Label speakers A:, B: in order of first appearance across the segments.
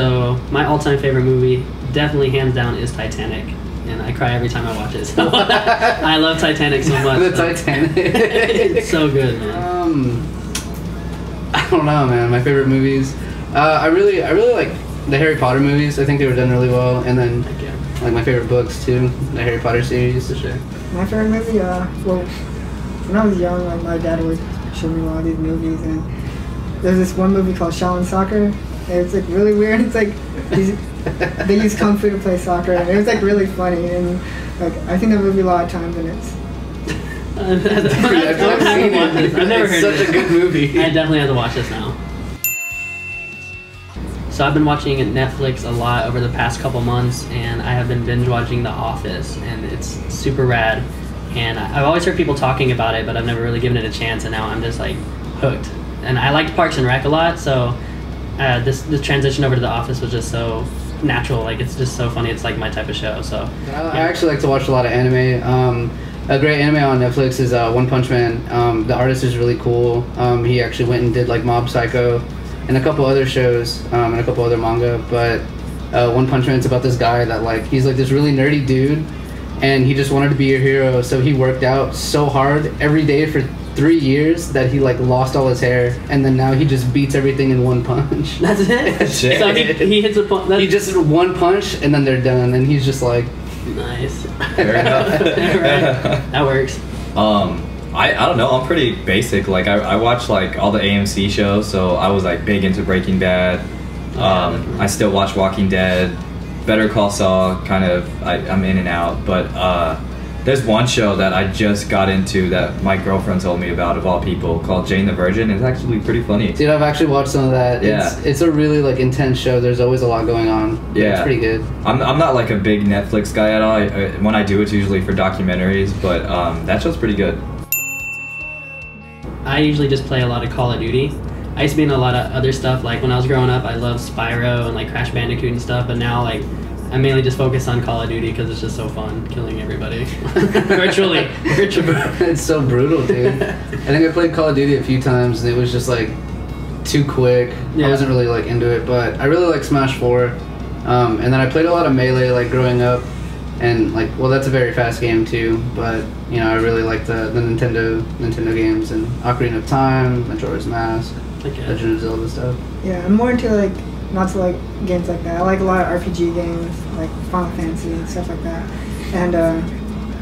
A: So my all-time favorite movie, definitely hands down, is Titanic, and I cry every time I watch it. So I love Titanic so much.
B: The Titanic.
A: It's so good, man.
B: I don't know, man. My favorite movies. I really like the Harry Potter movies. I think they were done really well, and then like my favorite books too, the Harry Potter series for sure.
C: My favorite movie, well, when I was young, like my dad would show me a lot of these movies, and there's this one movie called Shaolin Soccer. And it's like really weird. It's like they use kung fu to play soccer, and it was like really funny. And like I think that movie a lot of times, and it's.
A: I've never heard
B: It's such a good movie.
A: I definitely have to watch this now. So I've been watching Netflix a lot over the past couple months, and I have been binge watching The Office, and it's super rad. And I've always heard people talking about it, but I've never really given it a chance, and now I'm just like hooked. And I liked Parks and Rec a lot, so this transition over to The Office was just so natural. Like, it's just so funny. It's like my type of show. So
B: I actually like to watch a lot of anime. A great anime on Netflix is One Punch Man. The artist is really cool. He actually went and did like Mob Psycho and a couple other shows and a couple other manga. But One Punch Man's about this guy that like he's like this really nerdy dude, and he just wanted to be a hero. So he worked out so hard every day for 3 years that he like lost all his hair, and then now he just beats everything in one punch.
A: That's it. So he hits a punch.
B: He just one punch and then they're done, and he's just like.
A: Nice.
D: Fair enough.
A: Right. That works.
D: I don't know. I'm pretty basic. Like I watch like all the AMC shows, so I was like big into Breaking Bad. I still watch Walking Dead, Better Call Saul. Kind of. I'm in and out, but there's one show that I just got into that my girlfriend told me about, of all people, called Jane the Virgin. It's actually pretty funny.
B: Dude, I've actually watched some of that.
D: Yeah.
B: It's a really like intense show. There's always a lot going on.
D: Yeah.
B: It's pretty good.
D: I'm not like a big Netflix guy at all. When I do, it's usually for documentaries, but that show's pretty good.
A: I usually just play a lot of Call of Duty. I used to be in a lot of other stuff. Like when I was growing up, I loved Spyro and like Crash Bandicoot and stuff, but now like I mainly just focus on Call of Duty because it's just so fun killing everybody. Virtually.
B: It's so brutal, dude. I think I played Call of Duty a few times, and it was just like too quick.
A: Yeah.
B: I wasn't really like into it, but I really like Smash 4. And then I played a lot of Melee like growing up, and like, well, that's a very fast game too. But you know, I really like the Nintendo games and Ocarina of Time, Majora's Mask, Legend of Zelda stuff.
C: Yeah, I'm more into like. Not to like games like that. I like a lot of RPG games, like Final Fantasy and stuff like that. And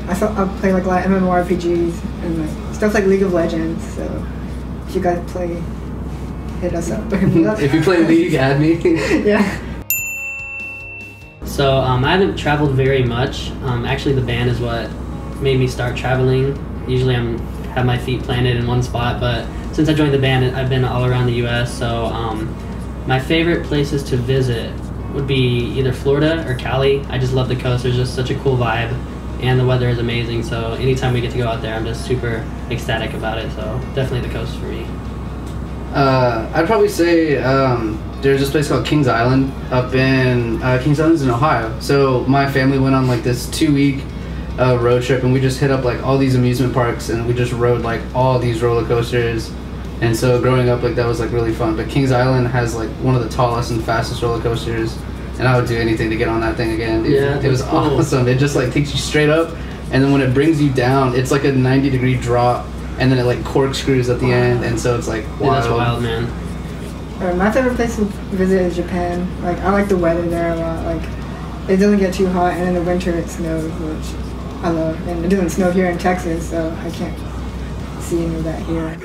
C: I play like a lot of MMORPGs and like stuff like League of Legends. So if you guys play, hit us up.
B: If you play League, add me.
C: Yeah.
A: So I haven't traveled very much. Actually, the band is what made me start traveling. Usually have my feet planted in one spot, but since I joined the band, I've been all around the U.S. So my favorite places to visit would be either Florida or Cali. I just love the coast. There's just such a cool vibe, and the weather is amazing. So anytime we get to go out there, I'm just super ecstatic about it. So definitely the coast for me.
B: I'd probably say there's this place called Kings Island up in Kings Island's in Ohio. So my family went on like this 2-week road trip, and we just hit up like all these amusement parks, and we just rode like all these roller coasters. And so growing up, like that was like really fun. But Kings Island has like one of the tallest and fastest roller coasters, and I would do anything to get on that thing again, dude.
A: Yeah,
B: it was cool. Awesome. It just like takes you straight up, and then when it brings you down, it's like a 90-degree drop, and then it like corkscrews at the end, and so it's like wild.
A: Dude, that's wild, man.
C: My favorite place to visit is Japan. Like I like the weather there a lot. Like it doesn't get too hot, and in the winter it snows, which I love. And it doesn't snow here in Texas, so I can't see any of that here.